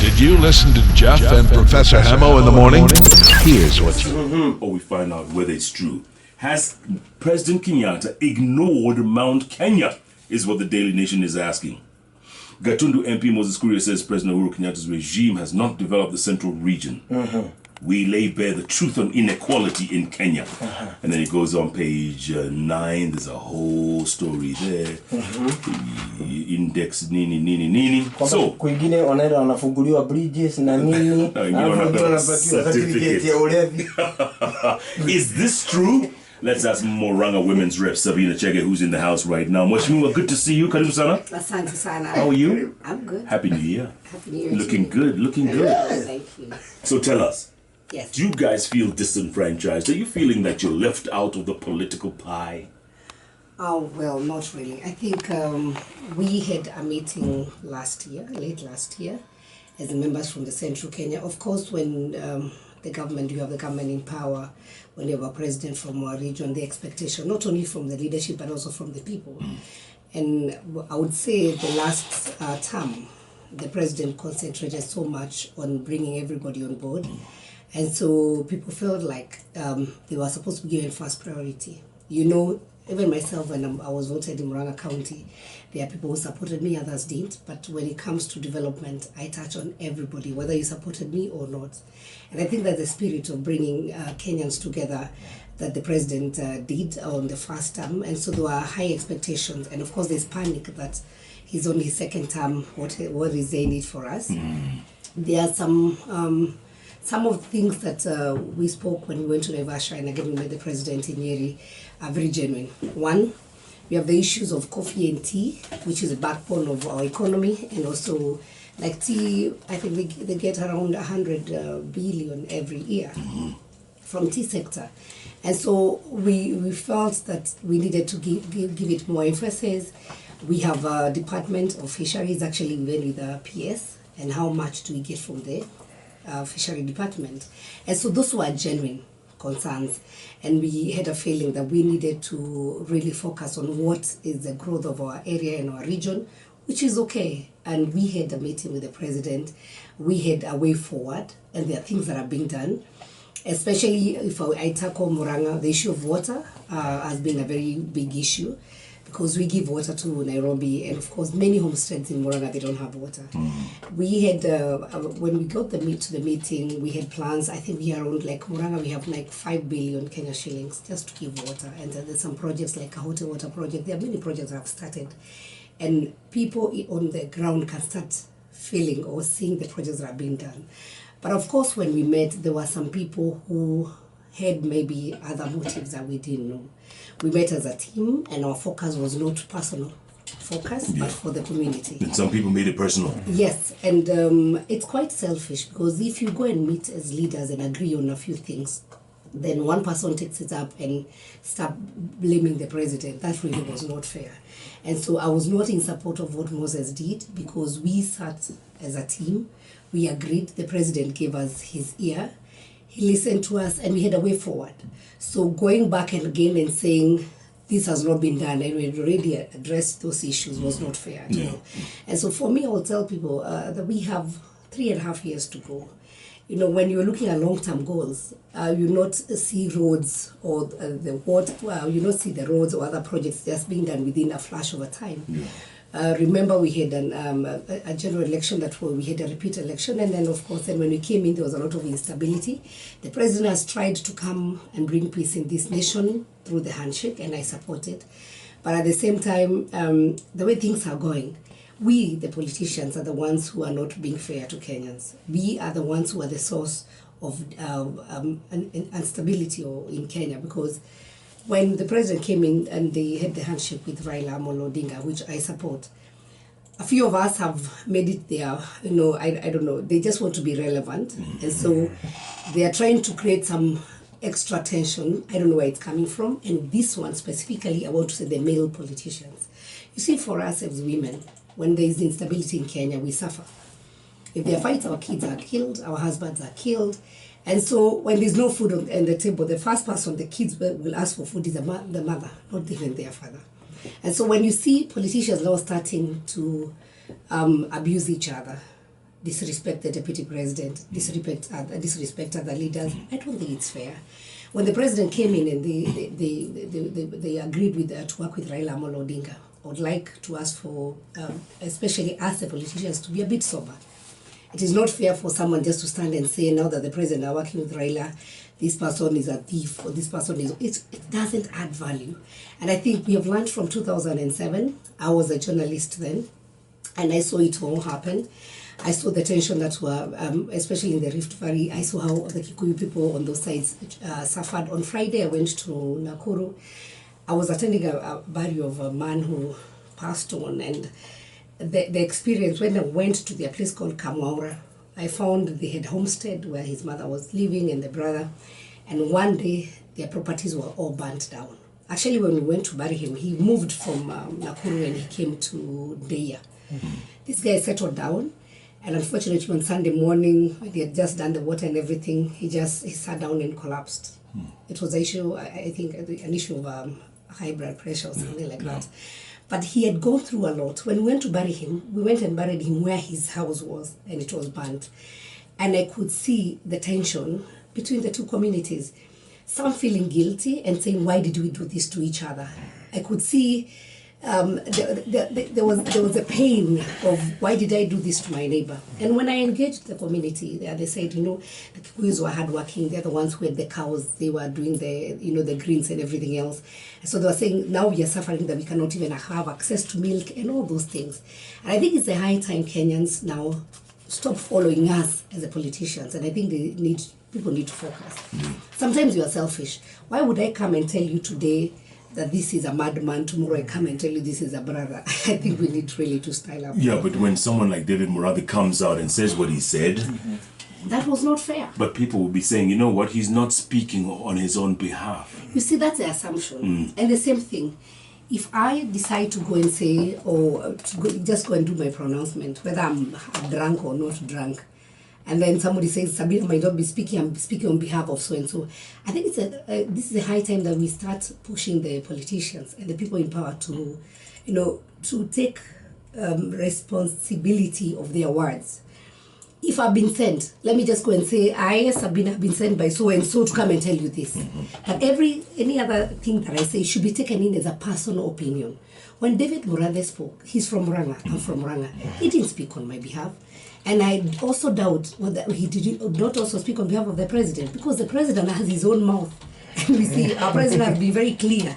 Did you listen to Jeff and Professor Hamo in the morning? Here's what you... Or we find out whether it's true. Has President Kenyatta ignored Mount Kenya, is what the Daily Nation is asking. Gatundu MP Moses Kuria says President Uhuru Kenyatta's regime has not developed the central region. We lay bare the truth on inequality in Kenya. And then it goes on page 9. There's a whole story there. Index nini. So kwingine wanaenda wanafunguliwa bridges na nini. Certificate ya ulevi. Is this true? Let's ask Murang'a Women's Rep Sabina Chege, who's in the house right now. Mheshimiwa, good to see you. Karibu sana. Asante sana. How are you? I'm good. Happy New Year. Happy New Year. Looking good, looking good. Thank you. So tell us, Yes. do you guys feel disenfranchised? Are you feeling that you're left out of the political pie? Oh, well, not really. I think we had a meeting late last year, as members from the Central Kenya. Of course, when you have the government in power, when you have a president from our region, the expectation, not only from the leadership, but also from the people. And I would say the last term, the president concentrated so much on bringing everybody on board. And so people felt like they were supposed to be given first priority. You know, even myself, when I was voted in Murang'a County, there are people who supported me, others didn't. But when it comes to development, I touch on everybody, whether you supported me or not. And I think that the spirit of bringing Kenyans together that the president did on the first term. And so there were high expectations. And of course, there's panic that he's on his second term. What is there in it for us? There are some of the things that we spoke when we went to Naivasha and again we met the president in Nyeri are very genuine. One, we have the issues of coffee and tea, which is the backbone of our economy, and also like tea, I think they get around 100 billion every year from tea sector. And so we felt that we needed to give it more emphasis. We have a department of fisheries, actually even with the PS, and how much do we get from there? Fishery department. And so those were genuine concerns, and we had a feeling that we needed to really focus on what is the growth of our area and our region, which is okay. And we had a meeting with the president, we had a way forward, and there are things that are being done, especially if I tackle Murang'a. The issue of water has been a very big issue, because we give water to Nairobi, and of course many homesteads in Murang'a, they don't have water. We had, when we got to the meeting, we had plans. I think we are around, like Murang'a, we have like 5 billion Kenya shillings just to give water. And there's some projects like a hotel water project. There are many projects that have started. And people on the ground can start feeling or seeing the projects that are being done. But of course, when we met, there were some people who had maybe other motives that we didn't know. We met as a team, and our focus was not personal focus, but for the community. And some people made it personal. Yes, and it's quite selfish, because if you go and meet as leaders and agree on a few things, then one person takes it up and start blaming the president. That really was not fair. And so I was not in support of what Moses did, because we sat as a team, we agreed, the president gave us his ear, he listened to us, and we had a way forward. So going back and again and saying this has not been done and we had already addressed those issues was not fair. You know? And so for me, I will tell people that we have 3.5 years to go. You know, when you're looking at long-term goals, you not see roads or the water, you not see the roads or other projects just being done within a flash of a time. Remember, we had a general election we had a repeat election, and then of course, then when we came in, there was a lot of instability. The president has tried to come and bring peace in this nation through the handshake, and I support it. But at the same time, the way things are going, we, the politicians, are the ones who are not being fair to Kenyans. We are the ones who are the source of instability in Kenya, because when the president came in and they had the handshake with Raila Amolo Odinga, which I support, a few of us have made it there, you know, I don't know, they just want to be relevant. And so they are trying to create some extra tension. I don't know where it's coming from. And this one specifically, I want to say the male politicians. You see, for us as women, when there is instability in Kenya, we suffer. If there are fights, our kids are killed, our husbands are killed. And so when there's no food on the table, the first person the kids will ask for food is the mother, not even their father. And so when you see politicians now starting to abuse each other, disrespect the deputy president, disrespect other leaders. I don't think it's fair. When the president came in and they agreed with to work with Raila Amolo Odinga, I would like to ask for, especially us the politicians, to be a bit sober. It is not fair for someone just to stand and say, now that the president are working with Raila, this person is a thief, or this person is... It doesn't add value. And I think we have learned from 2007. I was a journalist then, and I saw it all happen. I saw the tension that were, especially in the Rift Valley. I saw how the Kikuyu people on those sides suffered. On Friday, I went to Nakuru. I was attending a burial of a man who passed on, and the experience, when I went to their place called Kamwaura, I found they had homestead where his mother was living and the brother, and one day their properties were all burnt down. Actually, when we went to bury him, he moved from Nakuru and he came to Deya. This guy settled down, and unfortunately on Sunday morning, when they had just done the water and everything, he sat down and collapsed. It was an issue, I think, an issue of high blood pressure or something like that. But he had gone through a lot. When we went to bury him, we went and buried him where his house was, and it was burnt. And I could see the tension between the two communities. Some feeling guilty and saying, why did we do this to each other? I could see there was a pain of, why did I do this to my neighbor? And when I engaged the community, they said, the Kikuyus were hardworking. They're the ones who had the cows. They were doing the greens and everything else. So they were saying, now we are suffering that we cannot even have access to milk and all those things. And I think it's a high time Kenyans now stop following us as the politicians. And I think people need to focus. Sometimes you are selfish. Why would I come and tell you today that this is a madman, tomorrow I come and tell you this is a brother? I think we need really to style up. Yeah, but when someone like David Murang'a comes out and says what he said, that was not fair. But people will be saying, you know what, he's not speaking on his own behalf. You see, that's the assumption. And the same thing, if I decide to go and say, or just go and do my pronouncement, whether I'm drunk or not drunk, and then somebody says, Sabina might not be speaking, I'm speaking on behalf of so-and-so. I think this is a high time that we start pushing the politicians and the people in power to, to take responsibility of their words. If I've been sent, let me just go and say, I, Sabina, have been sent by so-and-so to come and tell you this. But any other thing that I say should be taken in as a personal opinion. When David Murang'a spoke, he's from Murang'a, I'm from Murang'a, he didn't speak on my behalf. And I also doubt whether he did not also speak on behalf of the president, because the president has his own mouth. And we see our president has been very clear.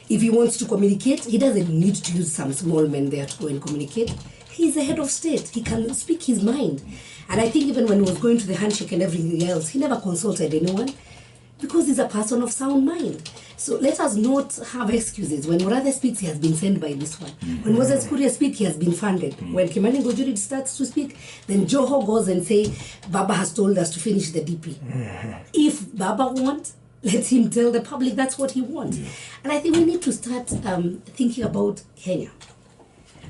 If he wants to communicate, he doesn't need to use some small men there to go and communicate. He's the head of state. He can speak his mind. And I think even when he was going to the handshake and everything else, he never consulted anyone, because he's a person of sound mind. So let us not have excuses. When Murang'a speaks, he has been sent by this one. When Moses Kuria speaks, he has been funded. When Kimani Ngojuri starts to speak, then Joho goes and say, Baba has told us to finish the DP. If Baba wants, let him tell the public that's what he wants. And I think we need to start thinking about Kenya,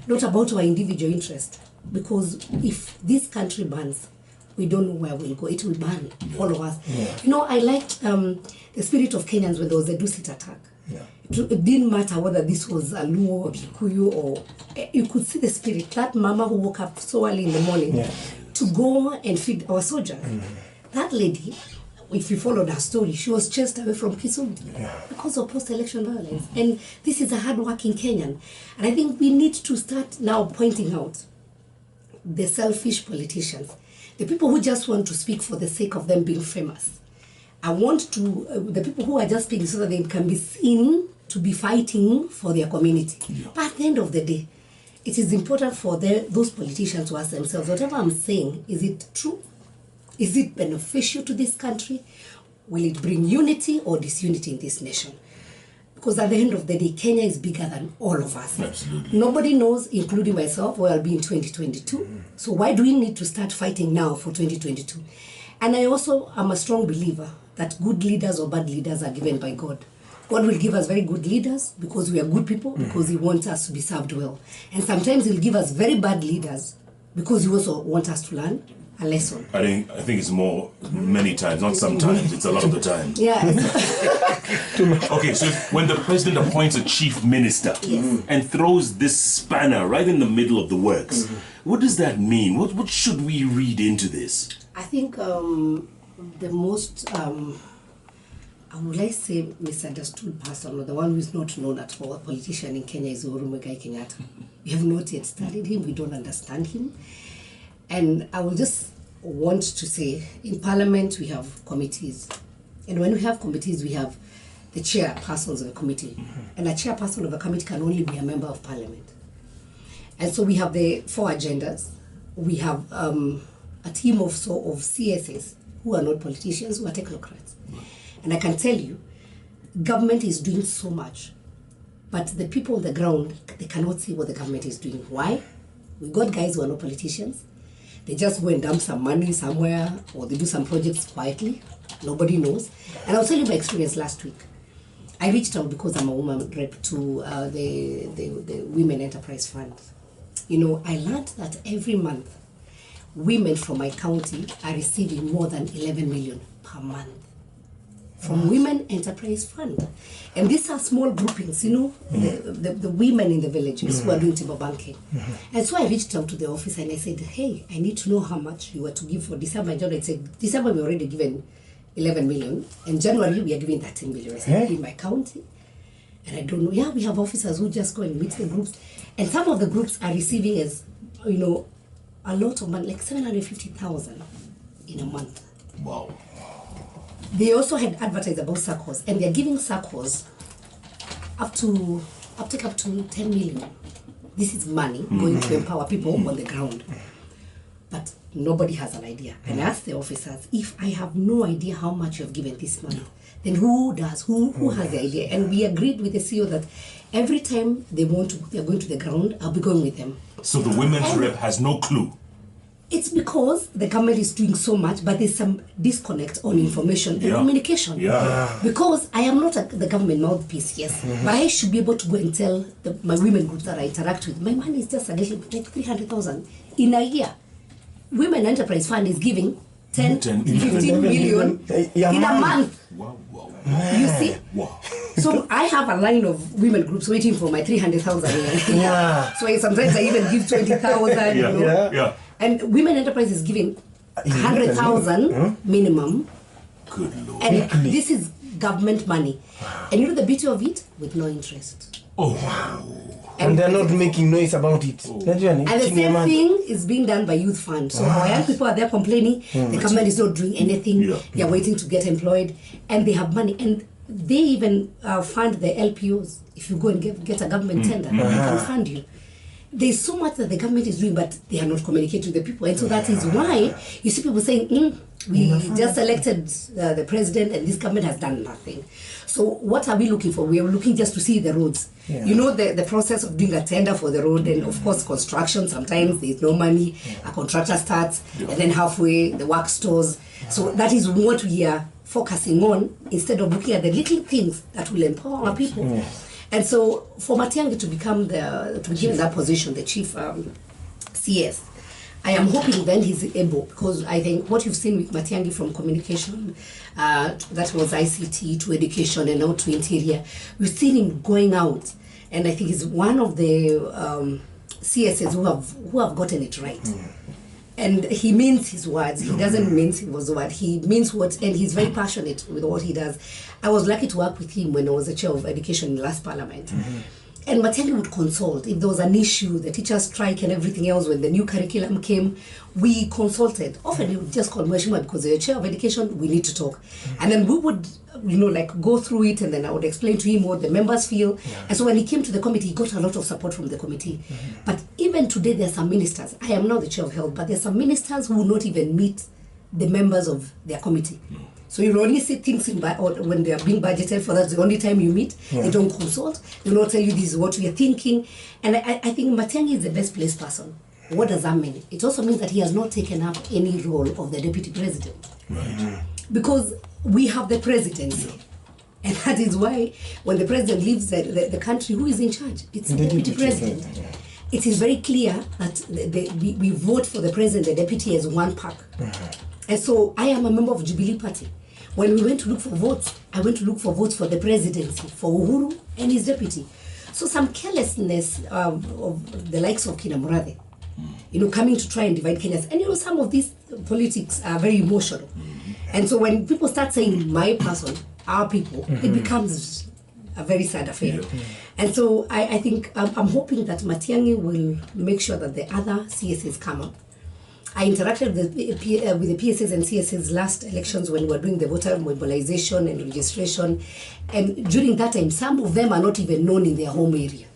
not about our individual interest. Because if this country burns, we don't know where we'll go. It will burn, all of us. I liked the spirit of Kenyans when there was a Dusit attack. It didn't matter whether this was a Luo or Kikuyu, or you could see the spirit. That mama who woke up so early in the morning to go and feed our soldiers. That lady, if you followed her story, she was chased away from Kisumu because of post-election violence. And this is a hard-working Kenyan. And I think we need to start now pointing out the selfish politicians, the people who just want to speak for the sake of them being famous. I want to, the people who are just speaking so that they can be seen to be fighting for their community. But at the end of the day, it is important for those politicians to ask themselves, whatever I'm saying, is it true? Is it beneficial to this country? Will it bring unity or disunity in this nation? Because at the end of the day, Kenya is bigger than all of us. Absolutely. Nobody knows, including myself, where I'll be in 2022. So why do we need to start fighting now for 2022? And I also am a strong believer that good leaders or bad leaders are given by God. God will give us very good leaders because we are good people, because He wants us to be served well. And sometimes He'll give us very bad leaders because He also wants us to learn a lesson. I think it's more many times, not sometimes. It's a lot of the time. Yeah. Okay, so when the president appoints a chief minister and throws this spanner right in the middle of the works, what does that mean? What should we read into this? I think the most, I would like to say, misunderstood person, or the one who is not known at all, a politician in Kenya, is Uhuru Muigai Kenyatta. We have not yet studied him. We don't understand him. And I will just want to say, in Parliament, we have committees. And when we have committees, we have the chairpersons of a committee. And a chairperson of a committee can only be a member of Parliament. And so we have the 4 agendas. We have a team of CSs who are not politicians, who are technocrats. And I can tell you, government is doing so much, but the people on the ground, they cannot see what the government is doing. Why? We got guys who are not politicians. They just go and dump some money somewhere, or they do some projects quietly. Nobody knows. And I'll tell you my experience last week. I reached out because I'm a woman rep to the Women Enterprise Fund. You know, I learned that every month, women from my county are receiving more than 11 million per month from Women Enterprise Fund. And these are small groupings, you know, the women in the villages who are doing timber banking. And so I reached out to the office and I said, hey, I need to know how much you were to give for December. And January, I said, December we already given 11 million. And January we are giving 13 million. I said, in my county. And I don't know, yeah, we have officers who just go and meet the groups. And some of the groups are receiving as, you know, a lot of money, like 750,000 in a month. Wow. They also had advertised about SACCOs, and they're giving SACCOs up to 10 million. This is money going to empower people on the ground. But nobody has an idea. And I asked the officers, if I have no idea how much you have given this month, then who does? Who has the idea? And we agreed with the CEO that every time they're going to the ground, I'll be going with them. So the women's rep has no clue. It's because the government is doing so much, but there's some disconnect on information and communication. Yeah. Because I am not the government mouthpiece, yes, but I should be able to go and tell my women groups that I interact with, my money is just like 300,000 in a year. Women Enterprise Fund is giving 10 15 million in a month. Wow, wow. You see? Wow. So I have a line of women groups waiting for my 300,000. Yeah. So sometimes I even give 20,000. You know? Yeah. And Women Enterprise is giving 100,000 minimum. Good Lord. And this is government money. And you know the beauty of it? With no interest. Oh. And they're not making noise about it. And the same thing is being done by Youth Fund. So our young people are there complaining, the government is not doing anything, they are waiting to get employed, and they have money. And they even fund the LPOs. If you go and get a government tender, they can fund you. There's so much that the government is doing, but they are not communicating with the people. And so that is why you see people saying, we just elected the president and this government has done nothing. So what are we looking for? We are looking just to see the roads. Yeah. You know, the process of doing a tender for the road, and of course construction, sometimes there's no money, a contractor starts, and then halfway the work stores. So that is what we are focusing on, instead of looking at the little things that will empower our people. And so for Matiang'i to be given that position, the chief CS, I am hoping then he's able, because I think what you've seen with Matiang'i from communication, that was ICT to education and now to interior, we've seen him going out, and I think he's one of the CSs who have gotten it right. And he means his words. He doesn't mince his word. He means what, and he's very passionate with what he does. I was lucky to work with him when I was the chair of education in the last parliament. And Matiang'i would consult. If there was an issue, the teachers' strike and everything else, when the new curriculum came, we consulted. Often he would just call Mheshimiwa, because you're chair of education, we need to talk. And then we would, go through it, and then I would explain to him what the members feel. And so when he came to the committee, he got a lot of support from the committee. But even today, there are some ministers, I am not the chair of health, but there are some ministers who will not even meet the members of their committee. So you only see things when they are being budgeted for, that's the only time you meet. They don't consult. They will not tell you this is what we are thinking. And I think Matiang'i is the best placed person. What does that mean? It also means that he has not taken up any role of the deputy president. Right. Because we have the presidency. And that is why when the president leaves the country, who is in charge? It's the deputy president. it is very clear that we vote for the president, the deputy as one pack. And so I am a member of Jubilee Party. When we went to look for votes, I went to look for votes for the presidency, for Uhuru and his deputy. So some carelessness of the likes of Kina Murang'a, coming to try and divide Kenyans. And some of these politics are very emotional. And so when people start saying my person, our people, it becomes a very sad affair. And so I think I'm hoping that Matiang'i will make sure that the other CSs come up. I interacted with the PSs and CSs last elections when we were doing the voter mobilization and registration. And during that time, some of them are not even known in their home area.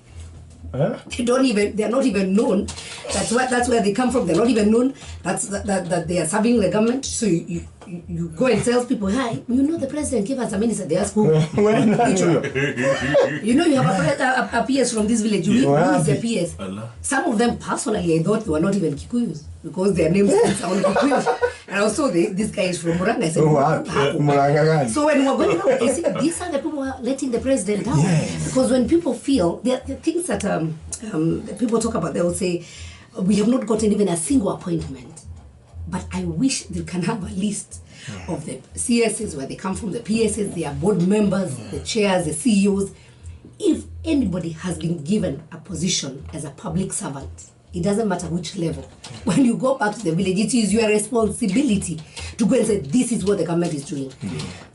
Huh? They're not even known. That's where they come from. They're not even known that they are serving the government. So you go and tell people, hi, the president gave us a minister. They ask who? You have a PS from this village. Who is the PS? Some of them personally, I thought they were not even Kikuyus because their names sound Kikuyus. And also this guy is from Murang'a. I said, Murang'a. So when we're going out, I said, these are the people who are letting the president down. Yes. Because when people feel, there are things that people talk about, they will say, we have not gotten even a single appointment. But I wish they can have a list of the CSs, where they come from, the PSs, their board members, the chairs, the CEOs. If anybody has been given a position as a public servant, it doesn't matter which level. When you go back to the village, it is your responsibility to go and say, this is what the government is doing.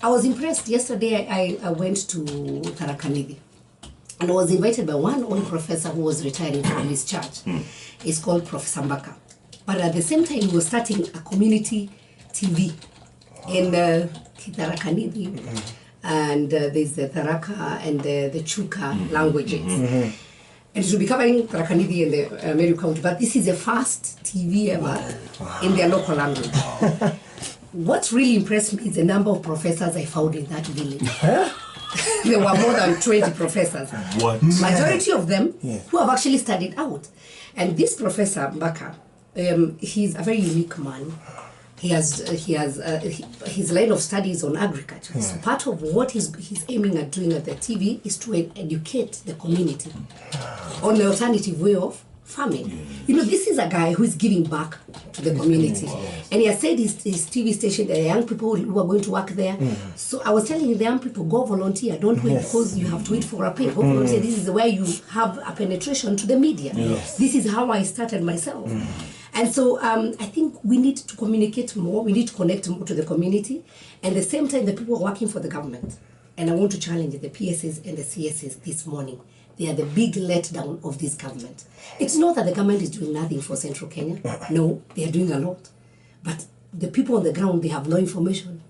I was impressed. Yesterday, I went to Tarakanidi. And I was invited by one old professor who was retiring from his church. He's called Professor Mbaka. But at the same time, he was starting a community TV in Tarakanidi. And there's the Taraka and the Chuka languages. And it will be covering Tarakanidi and the Meru County. But this is the first TV ever in their local language. What really impressed me is the number of professors I found in that village. There were more than 20 professors. What? Majority of them who have actually studied out. And this Professor Mbaka, he's a very unique man. He has his line of studies on agriculture. So part of what he's aiming at doing at the TV is to educate the community on the alternative way of farming. This is a guy who is giving back to the community. And he has said his TV station, the young people who are going to work there. So I was telling the young people, go volunteer. Don't wait because you have to wait for a pay. Go volunteer. This is where you have a penetration to the media. This is how I started myself. And so I think we need to communicate more. We need to connect more to the community. And at the same time, the people working for the government. And I want to challenge the PSs and the CSs this morning. They are the big letdown of this government. It's not that the government is doing nothing for Central Kenya. No, they are doing a lot. But the people on the ground, they have no information.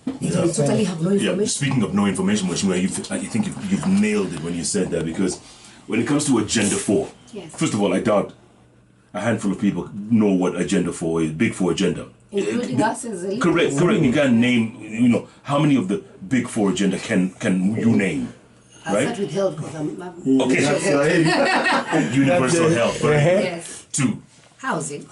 They totally have no information. Yeah, speaking of no information, Mheshimiwa, I think you've nailed it when you said that, because when it comes to Agenda 4, first of all, I doubt a handful of people know what Agenda 4 is, Big 4 agenda. Including us as a leader. Correct. You can name, how many of the Big 4 agenda can you name? I'll start with health because okay. Universal health. Right? Yes. 2. Housing,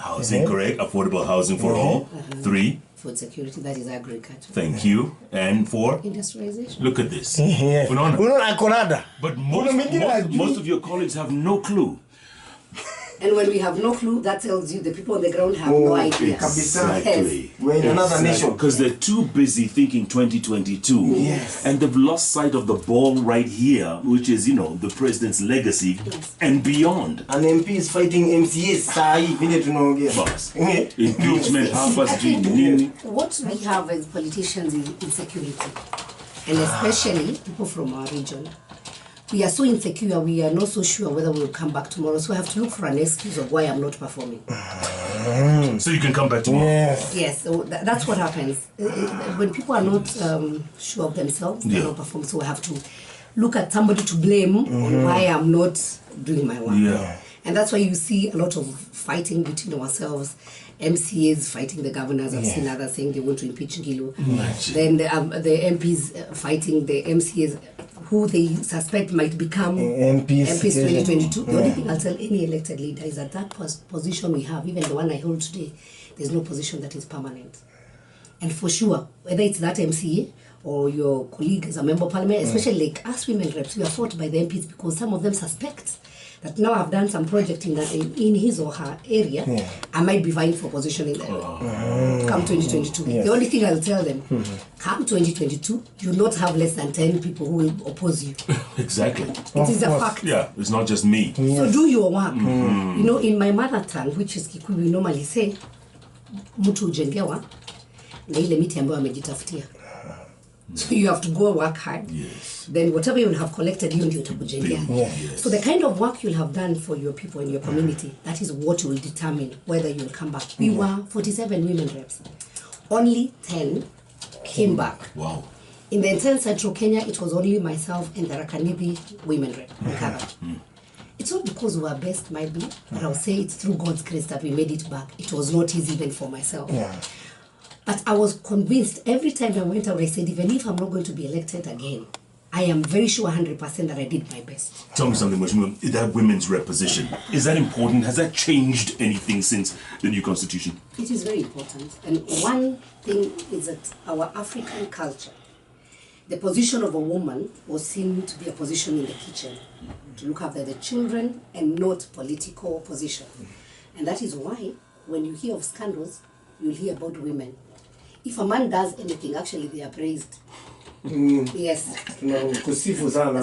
correct. Affordable housing for all. 3. Food security, that is agriculture. Thank you. And 4. Industrialization. Look at this. Unaona. But most of your colleagues have no clue. And when we have no clue, that tells you the people on the ground have no idea. Exactly. We're in another nation. Because they're too busy thinking 2022. And they've lost sight of the ball right here, which is, the president's legacy and beyond. An MP is fighting MCAs. Boss. Impeachment, what we have as politicians is insecurity. And especially people from our region. We are so insecure, we are not so sure whether we will come back tomorrow. So I have to look for an excuse of why I'm not performing. So you can come back tomorrow? Yes, so that's what happens. When people are not sure of themselves, they don't perform. So I have to look at somebody to blame on why I'm not doing my work. And that's why you see a lot of fighting between ourselves. MCAs fighting the governors. I've seen others saying they want to impeach Ngilu. Then the MPs fighting the MCAs who they suspect might become MPs 2022. The only thing I'll tell any elected leader is that position we have, even the one I hold today, there's no position that is permanent. And for sure, whether it's that MCA or your colleague as a member of parliament, especially like us women reps, we are fought by the MPs because some of them suspect that now I've done some project in his or her area, I might be vying for position in the come 2022. Yes. The only thing I'll tell them, come 2022, you'll not have less than 10 people who will oppose you. Exactly. It is a fact. Yeah, it's not just me. So do your work. You know, in my mother tongue, which is Kikuyu, we normally say, mtu ujengewa na ile miti ambayo amejitafutia. So you have to go work hard. Yes. Then whatever you will have collected, you ndio utakujengea. Yes. So the kind of work you'll have done for your people in your community, that is what will determine whether you will come back. We were 47 women reps. Only 10 came back. Wow. In the entire Central Kenya, it was only myself and the Rakanibi women rep. It's not because we are best, might be, but I'll say it's through God's grace that we made it back. It was not easy even for myself. But I was convinced every time I went out, I said, even if I'm not going to be elected again, I am very sure 100% that I did my best. Tell me something, Mheshimiwa, that women's rep position, is that important? Has that changed anything since the new constitution? It is very important. And one thing is that our African culture, the position of a woman was seen to be a position in the kitchen, to look after the children and not political position. And that is why when you hear of scandals, you'll hear about women. If a man does anything, actually they are praised. Yes. Kusifu sana.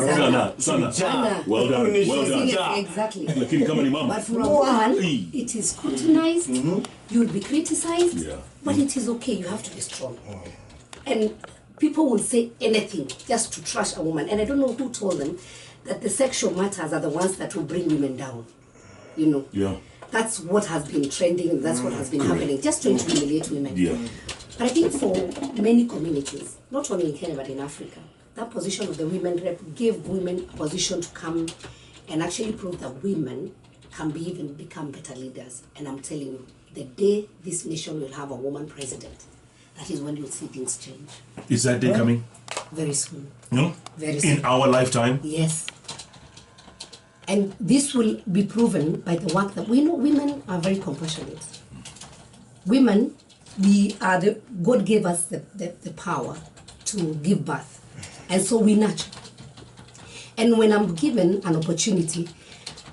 Sana. Well done. Well done. Exactly. Lakini kama ni mama. But for a woman, it is scrutinized, you'll be criticized, but it is okay, you have to be strong. And people will say anything just to trash a woman. And I don't know who told them that the sexual matters are the ones that will bring women down. You know? Yeah. That's what has been trending, that's what has been happening, just trying to humiliate women. Yeah. But I think for many communities, not only in Kenya but in Africa, that position of the women rep gave women a position to come and actually prove that women can be even become better leaders. And I'm telling you, the day this nation will have a woman president, that is when you'll see things change. Is that day coming? Very soon. No? Very soon. In our lifetime? Yes. And this will be proven by the work that we know women are very compassionate. Women, God gave us the power to give birth. And so we nurture. And when I'm given an opportunity,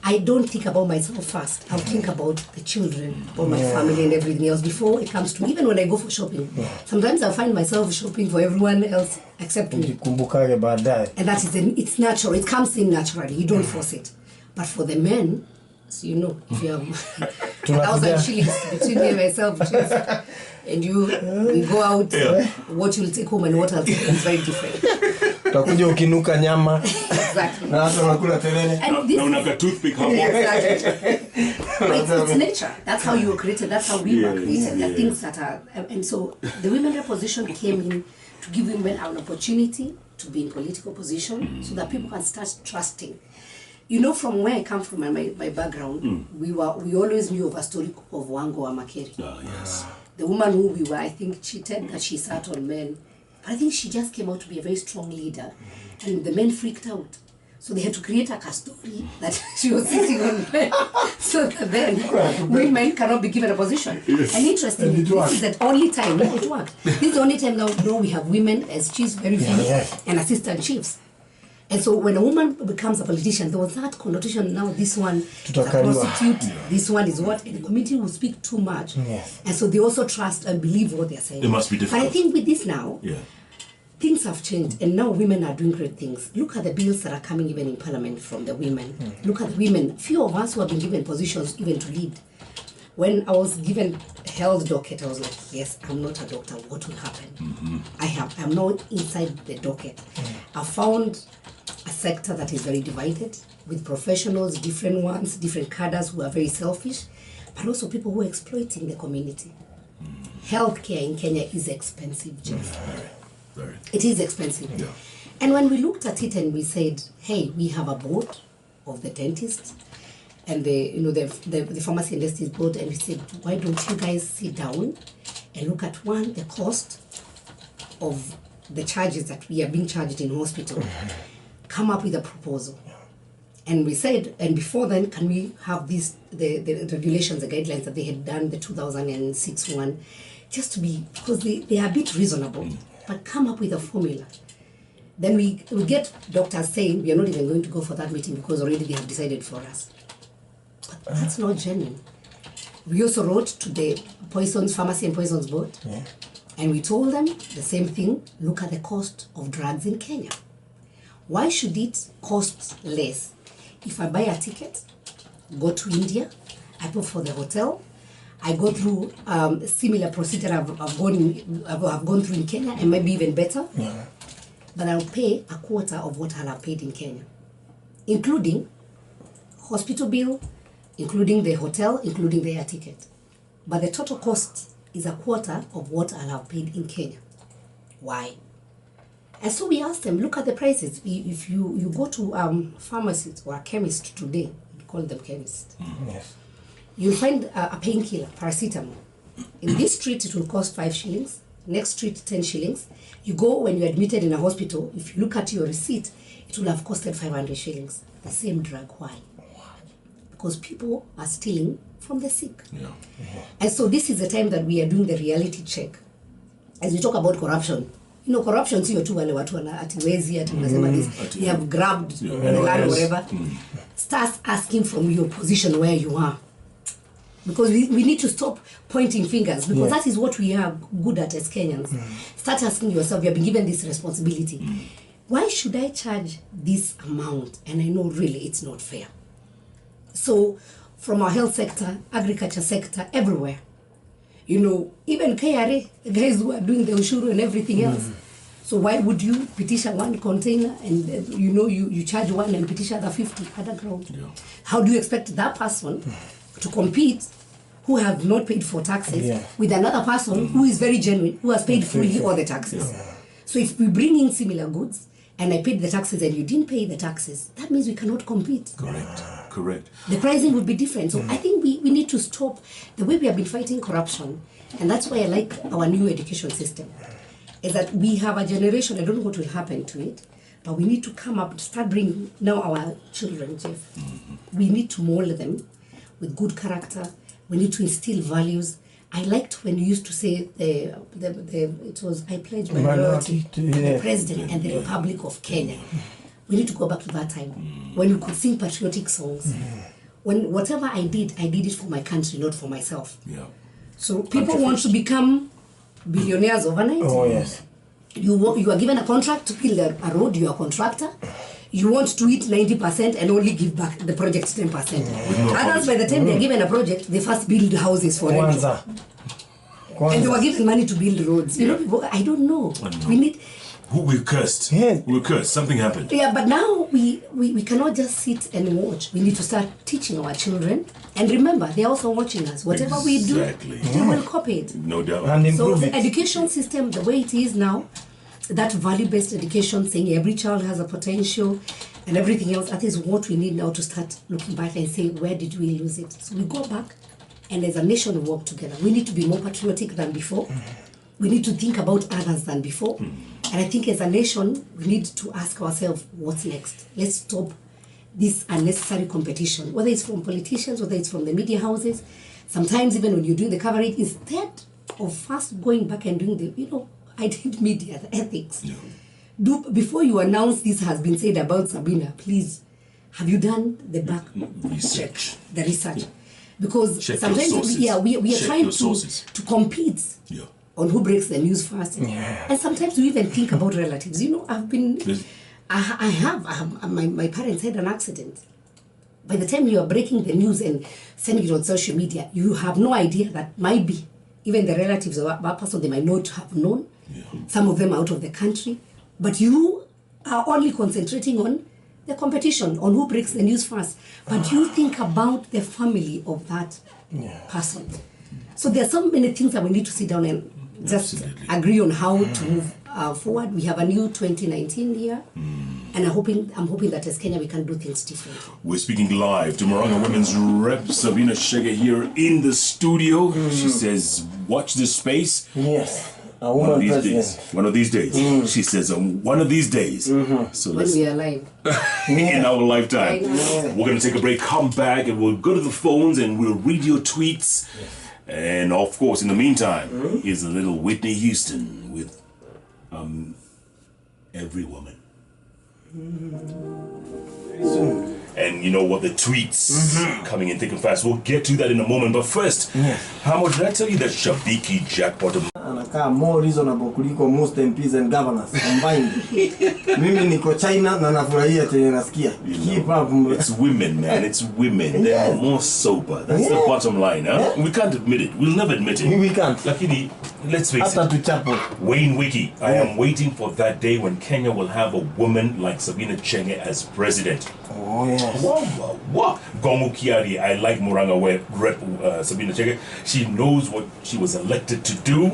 I don't think about myself first. I'll think about the children, about my family and everything else before it comes to me. Even when I go for shopping, sometimes I'll find myself shopping for everyone else except me. And that is, it's natural. It comes in naturally. You don't force it. But for the men, so you know, if you have 1,000 shillings between me and myself, and we go out, what you'll take home and what I'll take home is very different. Exactly. And it's nature. That's how you were created. That's how we were created. The things that are, and so the women reposition came in to give women an opportunity to be in political position, so that people can start trusting. You know, from where I come from, my background, we always knew of a story of Wango Amakeri. Yes. The woman who we were, I think, cheated, that she sat on men. But I think she just came out to be a very strong leader. And the men freaked out. So they had to create a story that she was sitting on men. So that then women cannot be given a position. Yes. And interestingly, this is the only time it worked. This is the only time now we have women as chiefs, very few, and assistant chiefs. And so when a woman becomes a politician, there was that connotation, now this one is a prostitute, this one is what, and the community will speak too much. Yes. And so they also trust and believe what they're saying. It must be difficult. But I think with this now, things have changed, and now women are doing great things. Look at the bills that are coming even in parliament from the women. Look at the women. Few of us who have been given positions even to lead. When I was given health docket, I was like, yes, I'm not a doctor. What will happen? I'm not inside the docket. I found a sector that is very divided, with professionals, different ones, different cadres who are very selfish, but also people who are exploiting the community. Healthcare in Kenya is expensive, Jeff. Very. It is expensive. Yeah. And when we looked at it and we said, hey, we have a board of the dentists and the pharmacy industry board, and we said, why don't you guys sit down and look at the cost of the charges that we are being charged in hospital, come up with a proposal. And we said, and before then, can we have the regulations, the guidelines that they had done, the 2006 one, just to be, because they are a bit reasonable, but come up with a formula. Then we get doctors saying, we are not even going to go for that meeting because already they have decided for us. But that's not genuine. We also wrote to the Poisons Pharmacy and Poisons Board, and we told them the same thing. Look at the cost of drugs in Kenya. Why should it cost less if I buy a ticket, go to India, I pay for the hotel, I go through a similar procedure I've gone through in Kenya, and maybe even better, but I'll pay a quarter of what I'll have paid in Kenya, including hospital bill, including the hotel, including the air ticket. But the total cost is a quarter of what I'll have paid in Kenya. Why? And so we asked them, look at the prices. If you go to pharmacist or a chemist today, we call them chemists, Yes. you'll find a painkiller, paracetamol. In this street, it will cost 5 shillings. Next street, 10 shillings. You go when you're admitted in a hospital, if you look at your receipt, it will have costed 500 shillings. The same drug. Why? Because people are stealing from the sick. Yeah. And so this is the time that we are doing the reality check. As we talk about corruption, you know, corruption sio tu wale watu wana atiwezi ati unasema this, you have grabbed the land or whatever. Start asking from your position where you are. Because we need to stop pointing fingers, because that is what we are good at as Kenyans. Start asking yourself, you have been given this responsibility. Why should I charge this amount? And I know really it's not fair. So from our health sector, agriculture sector, everywhere, you know, even KRA, the guys who are doing the ushuru and everything else. So why would you petition one container and you know you charge one and petition other 50 underground? Yeah. How do you expect that person to compete who have not paid for taxes with another person who is very genuine, who has paid fully all the taxes? So if we bring in similar goods and I paid the taxes and you didn't pay the taxes, that means we cannot compete. Correct. The pricing would be different. So I think we need to stop the way we have been fighting corruption. And that's why I like our new education system. Is that we have a generation, I don't know what will happen to it, but we need to come up, start bringing now our children, Jeff. We need to mold them with good character. We need to instill values. I liked when you used to say it was, I pledge my loyalty to the President and the Republic of Kenya. We need to go back to that time when we could sing patriotic songs. When whatever I did it for my country, not for myself. Yeah. So people want to become billionaires overnight. Oh yes. You are given a contract to build a road. You are a contractor. You want to eat 90% and only give back the project 10%. Others, by the time they are given a project, they first build houses for rent. And they were given money to build roads. You know, I don't know. We need. Who we cursed? Yeah. We were cursed. Something happened. Yeah, but now we cannot just sit and watch. We need to start teaching our children. And remember, they're also watching us. Whatever we do, they will copy it. No doubt. And So improve the it. education system, the way it is now, that value-based education, saying every child has a potential and everything else, that is what we need now to start looking back and say, where did we lose it? So we go back, and as a nation, we work together. We need to be more patriotic than before. We need to think about others than before. And I think as a nation, we need to ask ourselves, what's next? Let's stop this unnecessary competition, whether it's from politicians, whether it's from the media houses. Sometimes even when you're doing the coverage, instead of first going back and doing the, I did media, the ethics. Yeah. Before you announce this has been said about Sabina, please, have you done the back research? The research. Because check sometimes we are trying to compete on who breaks the news first. Yeah. And sometimes we even think about relatives. My parents had an accident. By the time you are breaking the news and sending it on social media, you have no idea that might be even the relatives of that person they might not have known. Yeah. Some of them out of the country. But you are only concentrating on the competition, on who breaks the news first. But you think about the family of that person. So there are so many things that we need to sit down and just agree on how to move forward. We have a new 2019 year, and I'm hoping that as Kenya we can do things differently. We're speaking live to Murang'a Women's Rep Sabina Chege here in the studio. She says, watch this space. Yes. One of these days. She says, one of these days. So when we are alive. In our lifetime. We're going to take a break, come back, and we'll go to the phones and we'll read your tweets. And of course, in the meantime, is a little Whitney Houston with Every Woman. Very soon. and you know what, the tweets coming in thick and fast. We'll get to that in a moment, but first, how much did I tell you that Shabiki jackpot? Anakaa more reasonable kuliko most MPs and governors combined. Mimi niko China na nafurahia chenye nasikia. Keep up. It's women, man. It's women. They're more sober. That's the bottom line, huh? We can't admit it. We'll never admit it. We can't. Lakini, let's face After it. to chapel. Wayne Wiki, I am waiting for that day when Kenya will have a woman like Sabina Chege as president. Oh yes. Wow. Gongu Kiari, I like Murang'a rep Sabina Chege. She knows what she was elected to do.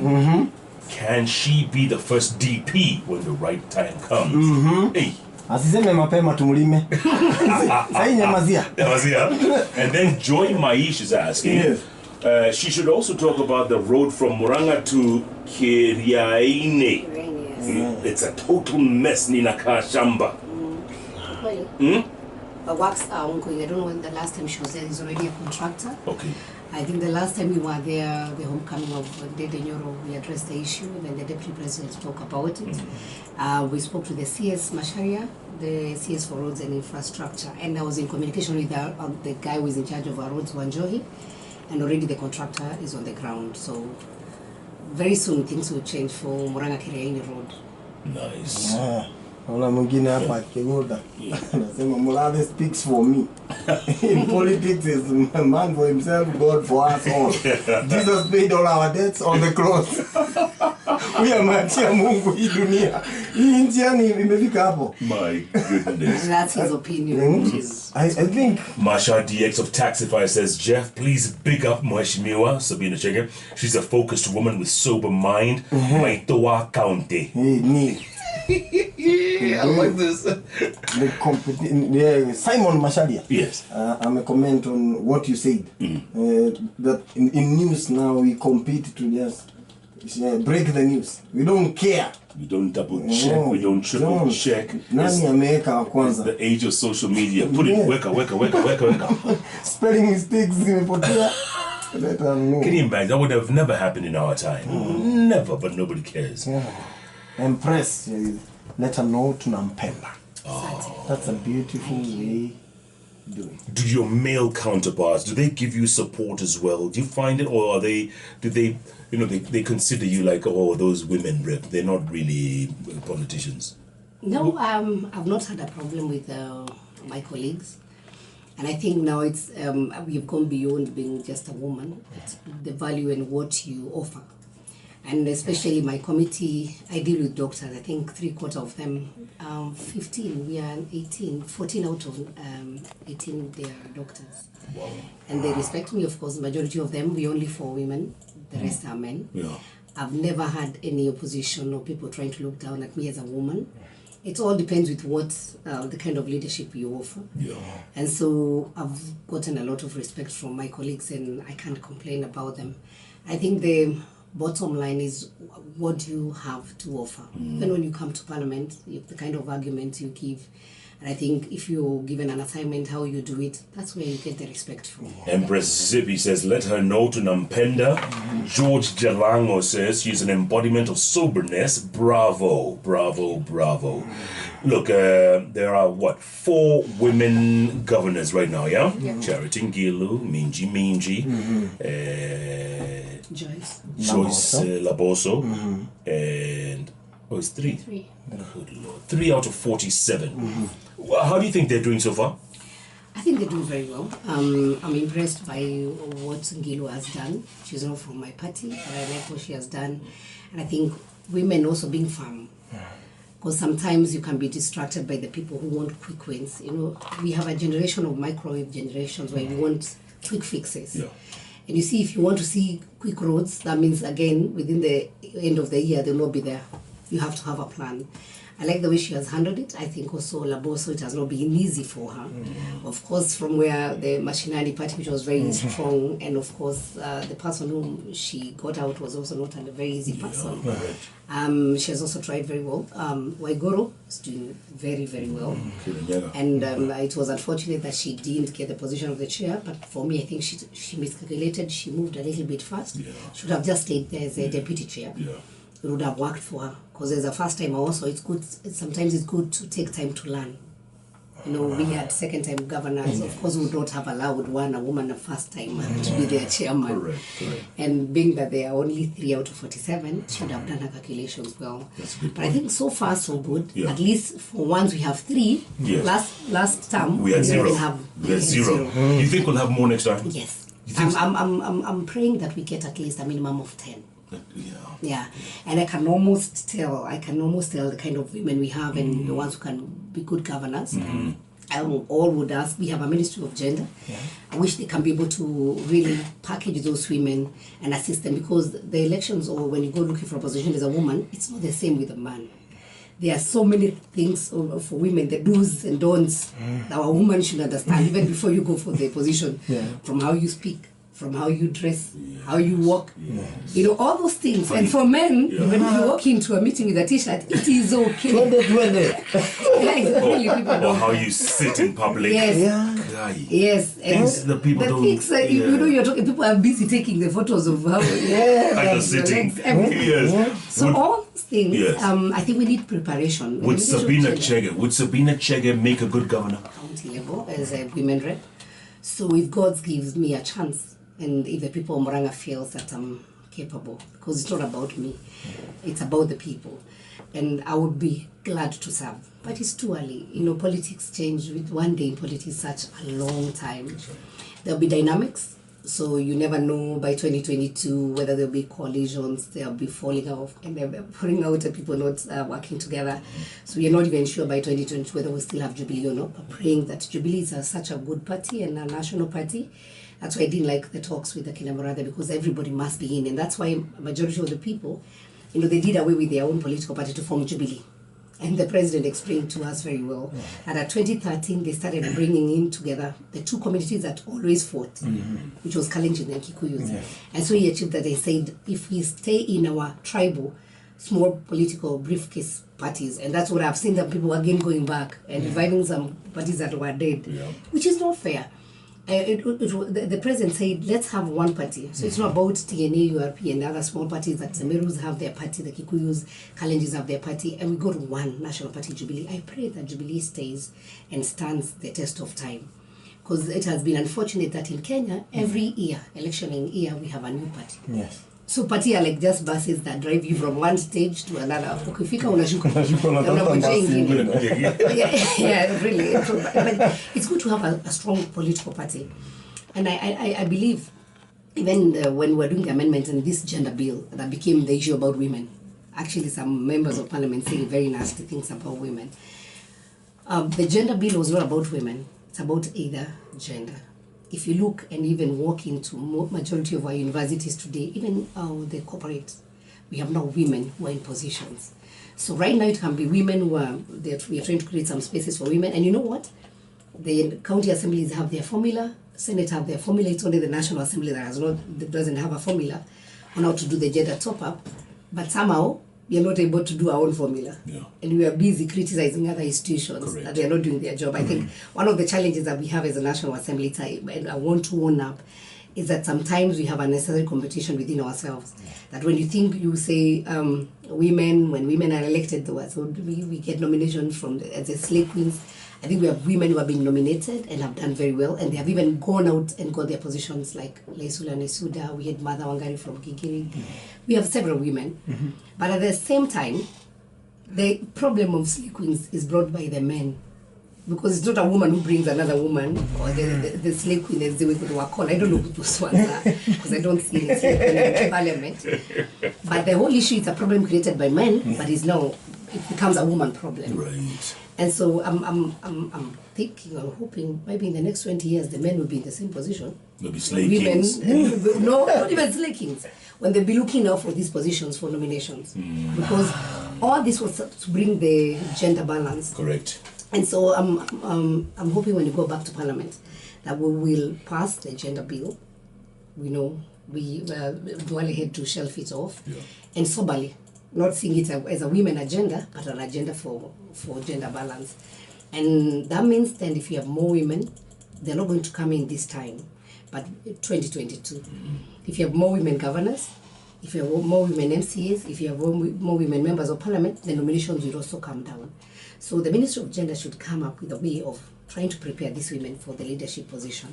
Can she be the first DP when the right time comes? Hey. Asiseme mapema tumulime. Sai nyamazia. And then Joy Maish is asking, she should also talk about the road from Murang'a to Kiriaini. It's a total mess, Nina Kashamba. The works are ongoing. I don't know when the last time she was there. He's already a contractor. Okay. I think the last time we were there, the homecoming of Dede Nyoro, we addressed the issue, and the Deputy President spoke about it. We spoke to the CS Masharia, the CS for Roads and Infrastructure, and I was in communication with the guy who is in charge of our roads, Wanjohi, and already the contractor is on the ground. So very soon things will change for Murang'a Kiriaini Road. Nice. Wala mwingine hapa Kegoda. Anasema Mulade speaks for me. In politics is man for himself, God for us all. Jesus paid all our debts on the cross. We are machia Mungu hii dunia. Hii nchi yani imefika hapo. My goodness. That's his opinion. I think Masha DX of Taxify says, Jeff, please big up Mheshimiwa Sabina Chege. She's a focused woman with sober mind. Maitoa County. me. I like this. Simon Masharia. Yes. I'm a comment on what you said. That in news now we compete to just break the news. We don't care. We don't double check. We don't triple check. Nani ameweka wa kwanza? The age of social media. Put it weka. Spelling mistakes zimepotea. Let them know. Can you imagine? That would have never happened in our time. Never, but nobody cares. Impress. Let them know tunampenda. That's a beautiful way to do it. Do your male counterparts, do they give you support as well? Do you find it, or do they consider you like, oh, those women rep, they're not really politicians? No, I've not had a problem with my colleagues. And I think now it's we've gone beyond being just a woman. It's the value in what you offer. And especially my committee, I deal with doctors. I think 3/4 of them, 15, we are 18, 14 out of 18, they are doctors. Wow. And they respect me, of course. The majority of them, we only 4 women, the rest are men. Yeah. I've never had any opposition or people trying to look down at me as a woman. It all depends with what the kind of leadership you offer. Yeah. And so I've gotten a lot of respect from my colleagues, and I can't complain about them. I think the bottom line is what you have to offer. Even when you come to Parliament, the kind of argument you give. And I think if you're given an assignment, how you do it, that's where you get the respect from. Empress Zippy says, let her know to Nampenda. George Jalango says, she's an embodiment of soberness. Bravo, bravo, bravo. Look, there are, 4 women governors right now, yeah? Charity Ngilu, Minji, Joyce Laboso, and it's 3. 3. Good Lord. 3 out of 47. How do you think they're doing so far? I think they do very well. I'm impressed by what Ngilu has done. She's not from my party, but I like what she has done. And I think women also being firm. Because sometimes you can be distracted by the people who want quick wins. You know, we have a generation of microwave generations where we want quick fixes. Yeah. And you see, if you want to see quick roads, that means, again, within the end of the year, they'll not be there. You have to have a plan. I like the way she has handled it. I think also Laboso, it has not been easy for her. Of course, from where the Mashinani party, which was very strong, and of course, the person whom she got out was also not a very easy person. She has also tried very well. Waigoro is doing very, very well. And it was unfortunate that she didn't get the position of the chair, but for me, I think she miscalculated. She moved a little bit fast. Should have just stayed there as a deputy chair. It would have worked for her, because as a first timer also, it's good. Sometimes it's good to take time to learn. We had second-time governors. Of course, we would not have allowed a woman a first-time to be their chairman. Correct. And being that there are only 3 out of 47, should have done her calculations well. That's a good But I think so far so good. Yeah. At least for once we have 3. Yes. Last term We had 0. we had 0. You think we'll have more next time? Yes. You think so? I'm praying that we get at least a minimum of 10. Yeah. And I can almost tell the kind of women we have and the ones who can be good governors. I all would ask, we have a Ministry of Gender. I wish they can be able to really package those women and assist them, because the elections, or when you go looking for a position as a woman, it's not the same with a man. There are so many things for women, the do's and don'ts that a woman should understand even before you go for the position. From how you speak, from how you dress, how you walk, all those things. And for men, when you walk into a meeting with a t-shirt, it is okay. Really, people Or don't. how you sit in public. Yes, and Things that people don't. things that, you're talking, people are busy taking the photos of how Kind of sitting. everything. So Would- all these things, Yes. I think we need preparation. Would We need to Sabina change Chege make a good governor? county level as a women rep. So if God gives me a chance, and if the people of Murang'a feels that I'm capable, because it's not about me, it's about the people, and I would be glad to serve. But it's too early. Politics change. With one day in politics, such a long time. There'll be dynamics. So you never know by 2022 whether there'll be coalitions, there'll be falling off, and they'll be falling out and people not working together. So we're not even sure by 2022 whether we'll still have Jubilee or not. But praying that Jubilee is such a good party and a national party. That's why I didn't like the talks with the Murang'a, because everybody must be in. And that's why a majority of the people, they did away with their own political party to form Jubilee. And the president explained to us very well that at 2013 they started bringing in together the two communities that always fought, which was Kalenjin and Kikuyus. And so he achieved that. They said, if we stay in our tribal, small political briefcase parties, and that's what I've seen, that people again going back and reviving some parties that were dead, which is not fair. The president said, let's have one party. So it's not about TNA, URP, and other small parties that the Merus have their party, the Kikuyus, Kalenjins have their party, and we go to one national party, Jubilee. I pray that Jubilee stays and stands the test of time. Because it has been unfortunate that in Kenya, every year, electioning year, we have a new party. Yes. So party are like just buses that drive you from one stage to another. Ukifika unashuka. Yeah, really. But it's good to have a strong political party. And I believe, even when we were doing the amendment and this gender bill that became the issue about women, actually some members of parliament saying very nasty things about women. The gender bill was not about women. It's about either gender. If you look and even walk into majority of our universities today, even the corporate, we have now women who are in positions. So right now it can be women who are, we are trying to create some spaces for women. And you know what? The county assemblies have their formula, Senate have their formula. It's only the National Assembly that doesn't have a formula on how to do the gender top-up. But somehow, we are not able to do our own formula. And we are busy criticizing other institutions that they are not doing their job. I think one of the challenges that we have as a National Assembly, and I want to own up, is that sometimes we have unnecessary competition within ourselves. That when you think you say women, when women are elected, so we get nominations from as the slave queens. I think we have women who have been nominated and have done very well, and they have even gone out and got their positions, like Leisula Nesuda. We had Mother Wangari from Gigiri. We have several women. But at the same time, the problem of slave queens is brought by the men. Because it's not a woman who brings another woman, or the slave queen, as they were called. I don't know who those ones are, because I don't see any slave queen in parliament. But the whole issue is a problem created by men, but it becomes a woman problem. Right. And so I'm thinking, I'm hoping maybe in the next 20 years the men will be in the same position. They'll be slave kings. No, not even slave kings. When they'll be looking out for these positions for nominations. Because all this was to bring the gender balance. Correct. And so I'm hoping when you go back to Parliament that we will pass the gender bill. We know we go ahead to shelf it off, and soberly, not seeing it as a women agenda, but an agenda for gender balance. And that means then if you have more women, they're not going to come in this time, but 2022. If you have more women governors, if you have more women MCAs, if you have more women members of Parliament, the nominations will also come down. So the Ministry of Gender should come up with a way of trying to prepare these women for the leadership position.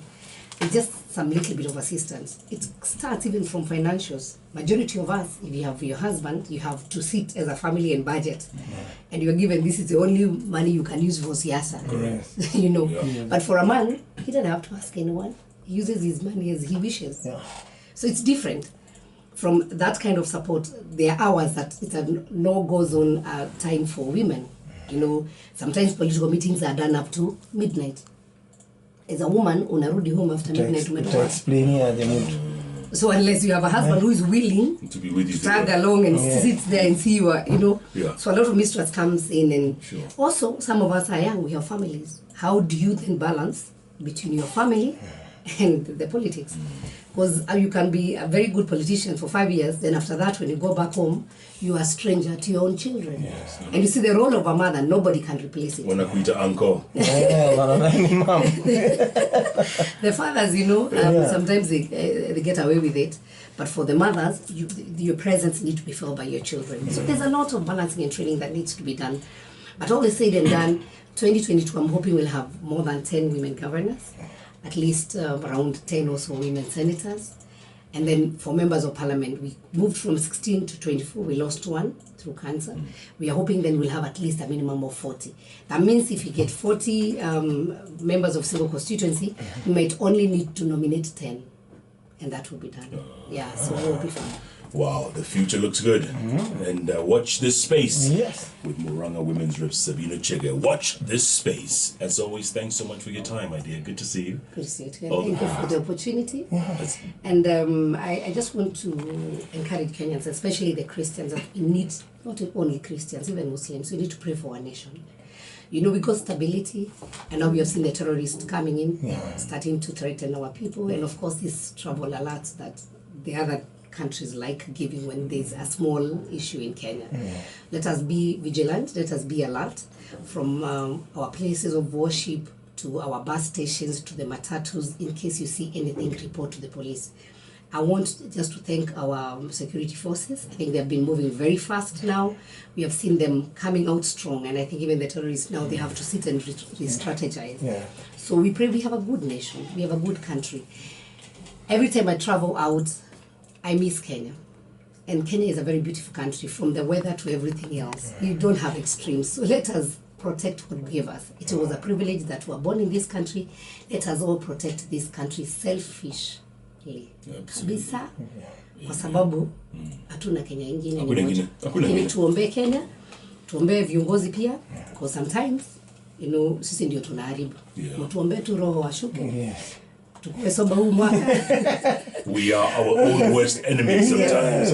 It's just some little bit of assistance. It starts even from financials. Majority of us, if you have your husband, you have to sit as a family and budget. And you're given this is the only money you can use for siasa. You know. Yeah. But for a man, he doesn't have to ask anyone. He uses his money as he wishes. Yeah. So it's different from that kind of support. There are hours that it's a no goes on time for women. You know, sometimes political meetings are done up to midnight. As a woman, unarudi home after midnight umetoka. So unless you have a husband who is willing to be with you, tag along and sit there and see you, you know. Yeah. So a lot of mistrust comes in, and also some of us are young, we have families. How do you then balance between your family and the politics? Because you can be a very good politician for 5 years, then after that, when you go back home, you are a stranger to your own children. Yes. And you see the role of a mother, nobody can replace it. Wanakuita uncle. The fathers, you know, sometimes they get away with it. But for the mothers, your presence needs to be felt by your children. So there's a lot of balancing and training that needs to be done. But all this said and done, 2022, I'm hoping we'll have more than 10 women governors. At least around 10 or so women senators. And then for members of parliament, we moved from 16 to 24. We lost one through cancer. We are hoping then we'll have at least a minimum of 40. That means if we get 40 members of single constituency, we might only need to nominate 10. And that will be done. Yeah, so we'll be fine. Wow, the future looks good. And watch this space with Murang'a Women's Rep Sabina Chege. Watch this space. As always, thanks so much for your time, my dear. Good to see you. Good to see you too. Thank you for the opportunity. And I just want to encourage Kenyans, especially the Christians, that we need, not only Christians, even Muslims, we need to pray for our nation. You know, we got stability, and now we have seen the terrorists coming in, starting to threaten our people, and of course this trouble alerts that the other countries like giving when there's a small issue in Kenya. Let us be vigilant, let us be alert from our places of worship to our bus stations to the matatus. In case you see anything, report to the police. I want just to thank our security forces. I think they have been moving very fast now. We have seen them coming out strong, and I think even the terrorists now, they have to sit and re-strategize. So we pray we have a good nation, we have a good country. Every time I travel out, I miss Kenya. And Kenya is a very beautiful country, from the weather to everything else. You don't have extremes. So let us protect what gave us. It was a privilege that we were born in this country. Let us all protect this country selfishly. Kabisa. Kwa sababu hatuna Kenya ingine ni moja. Lakini tuombe Kenya, tuombe viongozi pia, because sometimes, you know, sisi ndio tunaharibu. Tuombe tu roho washuke. We are our own worst enemies sometimes.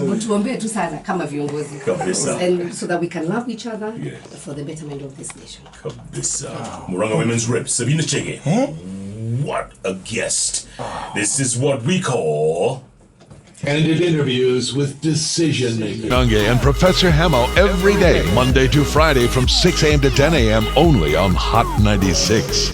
And so that we can love each other for the betterment of this nation. Murang'a Women's Rep Sabina Chege. What a guest. This is what we call candid interviews with decision makers. Chege and Professor Hamo every day, Monday to Friday from 6 a.m. to 10 a.m. only on Hot 96.